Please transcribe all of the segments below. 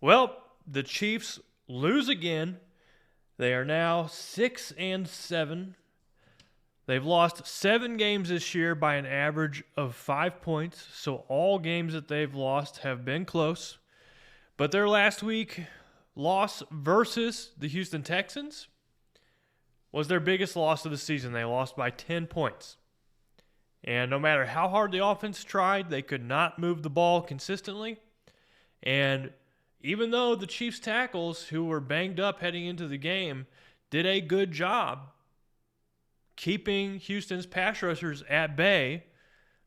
Well, the Chiefs lose again. They are now 6-7. They've lost 7 games this year by an average of 5 points. So all games that they've lost have been close. But their last week loss versus the Houston Texans was their biggest loss of the season. They lost by 10 points. And no matter how hard the offense tried, they could not move the ball consistently. And even though the Chiefs tackles, who were banged up heading into the game, did a good job keeping Houston's pass rushers at bay,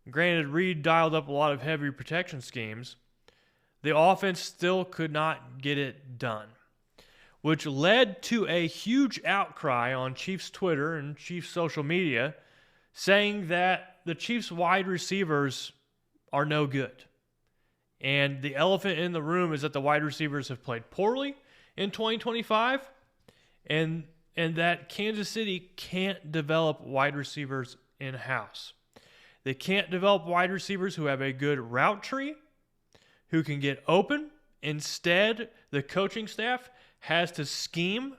granted, Reid dialed up a lot of heavy protection schemes, the offense still could not get it done, which led to a huge outcry on Chiefs Twitter and Chiefs social media saying that the Chiefs wide receivers are no good. And the elephant in the room is that the wide receivers have played poorly in 2025 and that Kansas City can't develop wide receivers in-house. They can't develop wide receivers who have a good route tree, who can get open. Instead, the coaching staff has to scheme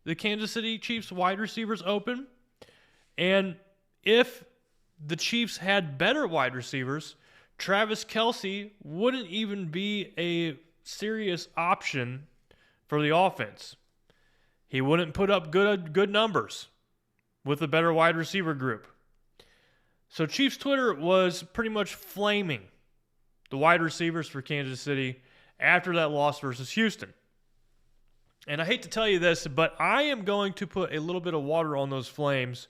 the Kansas City Chiefs wide receivers open. And if the Chiefs had better wide receivers, Travis Kelce wouldn't even be a serious option for the offense. He wouldn't put up good numbers with a better wide receiver group. So Chiefs Twitter was pretty much flaming the wide receivers for Kansas City after that loss versus Houston. And I hate to tell you this, but I am going to put a little bit of water on those flames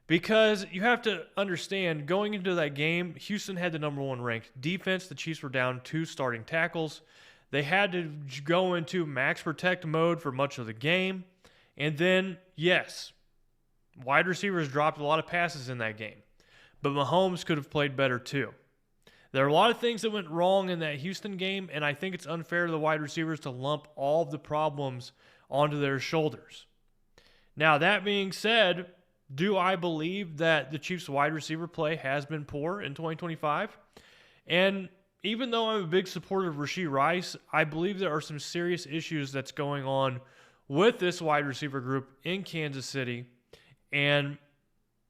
because you have to understand, going into that game, Houston had the number 1 ranked defense. The Chiefs were down 2 starting tackles. They had to go into max protect mode for much of the game. And then, yes, wide receivers dropped a lot of passes in that game. But Mahomes could have played better too. There are a lot of things that went wrong in that Houston game, and I think it's unfair to the wide receivers to lump all of the problems onto their shoulders. Now, that being said, do I believe that the Chiefs' wide receiver play has been poor in 2025? And even though I'm a big supporter of Rashee Rice, I believe there are some serious issues that's going on with this wide receiver group in Kansas City. And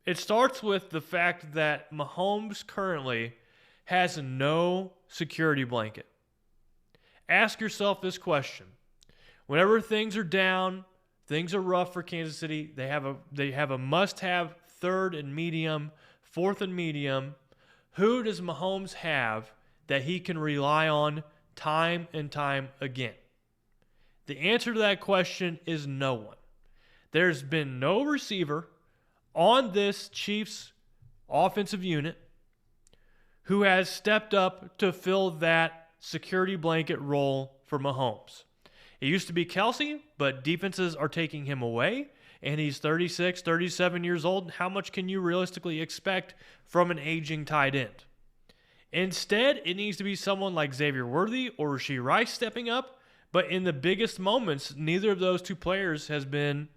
it starts with the fact that Mahomes currently has no security blanket. Ask yourself this question. Whenever things are down, things are rough for Kansas City, they have a must-have 3rd and medium, 4th and medium. Who does Mahomes have that he can rely on time and time again? The answer to that question is no one. There's been no receiver on this Chiefs offensive unit who has stepped up to fill that security blanket role for Mahomes. It used to be Kelce, but defenses are taking him away, and he's 36, 37 years old. How much can you realistically expect from an aging tight end? Instead, it needs to be someone like Xavier Worthy or Rashee Rice stepping up, but in the biggest moments, neither of those 2 players has been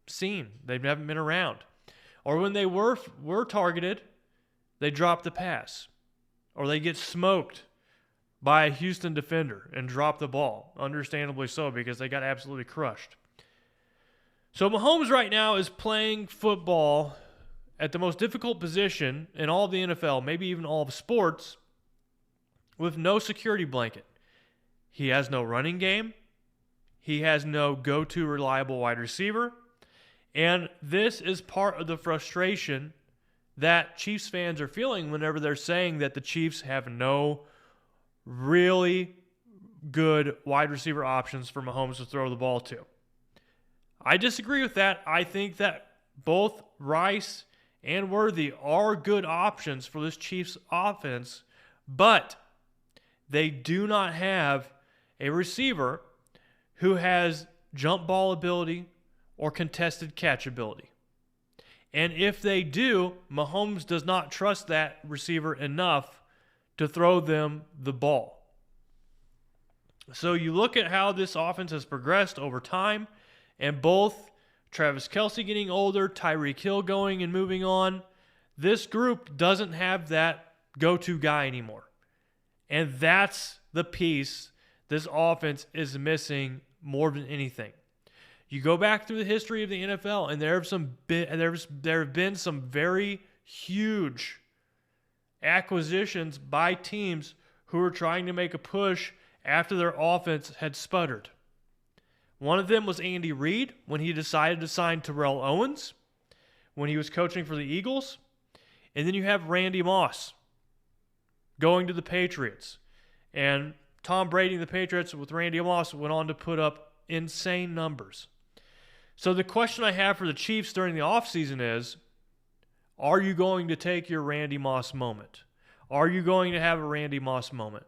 seen. They haven't been around. Or when they were targeted, they drop the pass, or they get smoked by a Houston defender and drop the ball. Understandably so, because they got absolutely crushed. So Mahomes right now is playing football at the most difficult position in all of the NFL, maybe even all of sports, with no security blanket. He has no running game. He has no go-to reliable wide receiver. And this is part of the frustration that Chiefs fans are feeling whenever they're saying that the Chiefs have no really good wide receiver options for Mahomes to throw the ball to. I disagree with that. I think that both Rice and Worthy are good options for this Chiefs offense, but they do not have a receiver who has jump ball ability or contested catch ability. And if they do, Mahomes does not trust that receiver enough to throw them the ball. So you look at how this offense has progressed over time, and both Travis Kelce getting older, Tyreek Hill going and moving on, this group doesn't have that go-to guy anymore. And that's the piece this offense is missing more than anything. You go back through the history of the NFL, and there have been some very huge acquisitions by teams who were trying to make a push after their offense had sputtered. One of them was Andy Reid when he decided to sign Terrell Owens when he was coaching for the Eagles. And then you have Randy Moss going to the Patriots. And Tom Brady and the Patriots with Randy Moss went on to put up insane numbers. So the question I have for the Chiefs during the offseason is, are you going to take your Randy Moss moment? Are you going to have a Randy Moss moment?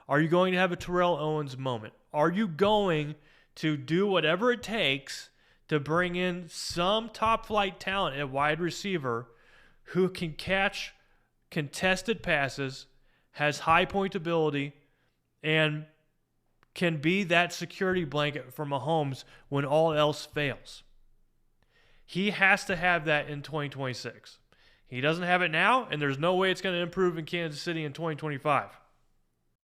Are you going to have a Terrell Owens moment? Are you going to do whatever it takes to bring in some top-flight talent at wide receiver who can catch contested passes, has high pointability, and can be that security blanket for Mahomes when all else fails? He has to have that in 2026. He doesn't have it now, and there's no way it's going to improve in Kansas City in 2025.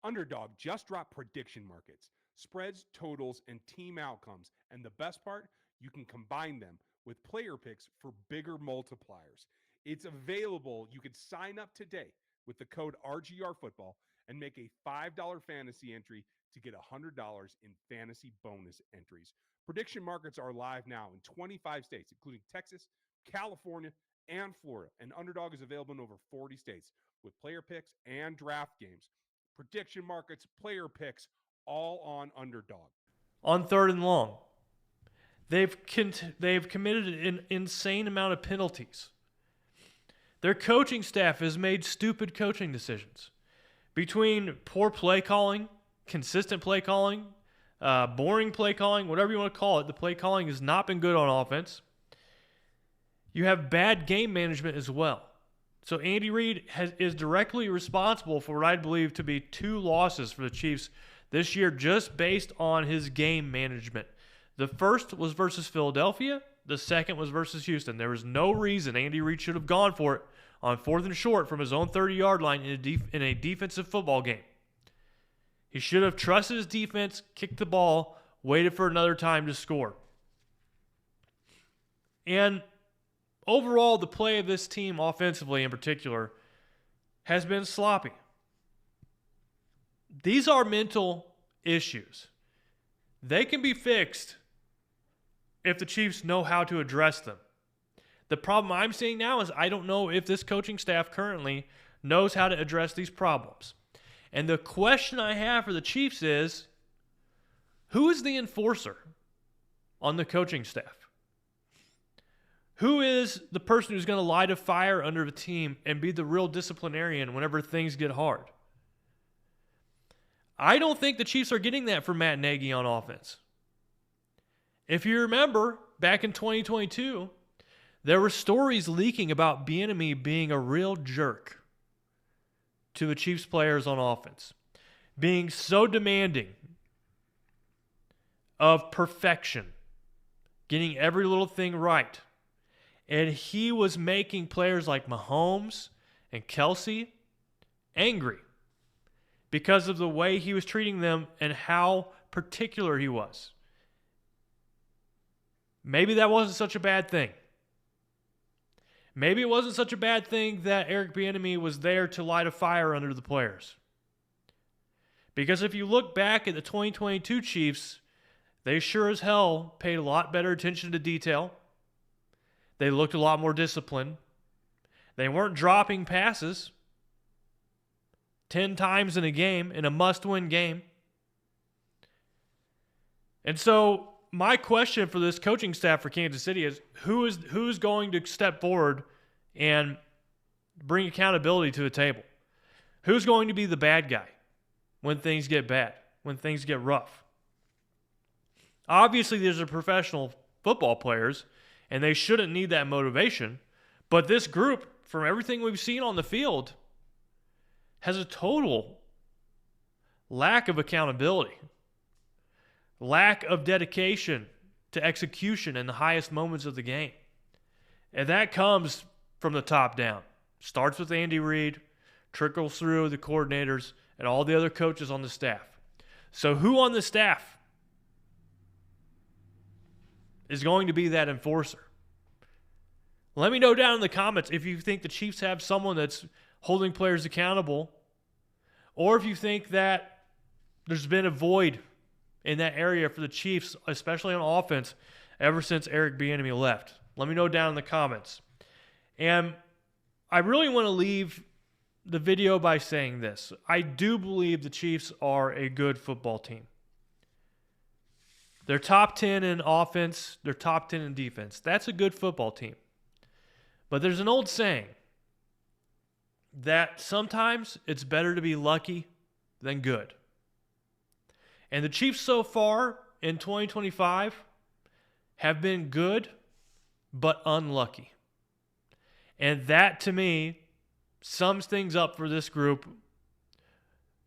Underdog just dropped prediction markets, spreads, totals, and team outcomes. And the best part, you can combine them with player picks for bigger multipliers. It's available. You could sign up today with the code RGRFootball and make a $5 fantasy entry to get $100 in fantasy bonus entries. Prediction markets are live now in 25 states, including Texas, California, and Florida. And Underdog is available in over 40 states with player picks and draft games. Prediction markets, player picks, all on Underdog. On 3rd and long, they've committed an insane amount of penalties. Their coaching staff has made stupid coaching decisions. Between poor play calling, consistent play calling, boring play calling, whatever you want to call it, the play calling has not been good on offense. You have bad game management as well. So Andy Reid is directly responsible for what I believe to be 2 losses for the Chiefs this year just based on his game management. The first was versus Philadelphia. The second was versus Houston. There was no reason Andy Reid should have gone for it on 4th and short from his own 30-yard line in a defensive football game. He should have trusted his defense, kicked the ball, waited for another time to score. And overall, the play of this team, offensively in particular, has been sloppy. These are mental issues. They can be fixed if the Chiefs know how to address them. The problem I'm seeing now is I don't know if this coaching staff currently knows how to address these problems. And the question I have for the Chiefs is, who is the enforcer on the coaching staff? Who is the person who's going to light a fire under the team and be the real disciplinarian whenever things get hard? I don't think the Chiefs are getting that from Matt Nagy on offense. If you remember, back in 2022, there were stories leaking about Bieniemy being a real jerk to the Chiefs players on offense, being so demanding of perfection, getting every little thing right. And he was making players like Mahomes and Kelce angry because of the way he was treating them and how particular he was. Maybe that wasn't such a bad thing. Maybe it wasn't such a bad thing that Eric Bieniemy was there to light a fire under the players. Because if you look back at the 2022 Chiefs, they sure as hell paid a lot better attention to detail. They looked a lot more disciplined. They weren't dropping passes 10 times in a game, in a must-win game. And so my question for this coaching staff for Kansas City is who's going to step forward and bring accountability to the table? Who's going to be the bad guy when things get bad, when things get rough? Obviously, these are professional football players, and they shouldn't need that motivation. But this group, from everything we've seen on the field, has a total lack of accountability, lack of dedication to execution in the highest moments of the game. And that comes from the top down. Starts with Andy Reid, trickles through the coordinators and all the other coaches on the staff. So who on the staff is going to be that enforcer? Let me know down in the comments if you think the Chiefs have someone that's holding players accountable, or if you think that there's been a void in that area for the Chiefs, especially on offense, ever since Eric Bieniemy left. Let me know down in the comments. And I really want to leave the video by saying this. I do believe the Chiefs are a good football team. They're top 10 in offense. They're top 10 in defense. That's a good football team. But there's an old saying that sometimes it's better to be lucky than good. And the Chiefs so far in 2025 have been good but unlucky. And that, to me, sums things up for this group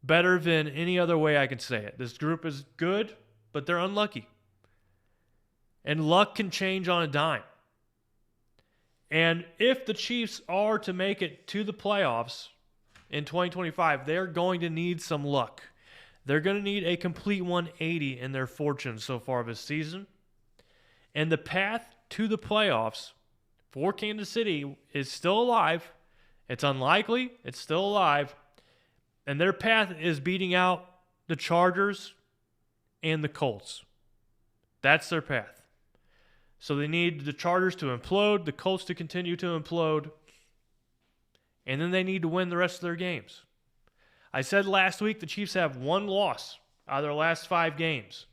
better than any other way I can say it. This group is good, but they're unlucky. And luck can change on a dime. And if the Chiefs are to make it to the playoffs in 2025, they're going to need some luck. They're going to need a complete 180 in their fortunes so far this season. And the path to the playoffs for Kansas City is still alive. It's unlikely. It's still alive. And their path is beating out the Chargers and the Colts. That's their path. So they need the Chargers to implode, the Colts to continue to implode, and then they need to win the rest of their games. I said last week the Chiefs have one loss out of their last 5 games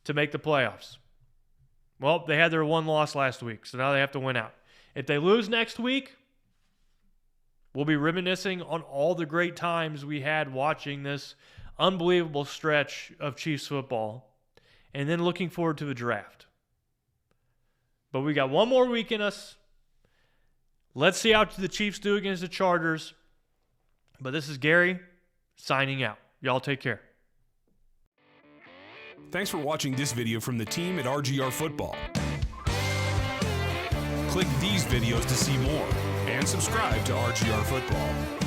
to make the playoffs. Well, they had their one loss last week, so now they have to win out. If they lose next week, we'll be reminiscing on all the great times we had watching this unbelievable stretch of Chiefs football, and then looking forward to the draft. But we got one more week in us. Let's see how the Chiefs do against the Chargers. But this is Gary signing out. Y'all take care. Thanks for watching this video from the team at RGR Football. Click these videos to see more and subscribe to RGR Football.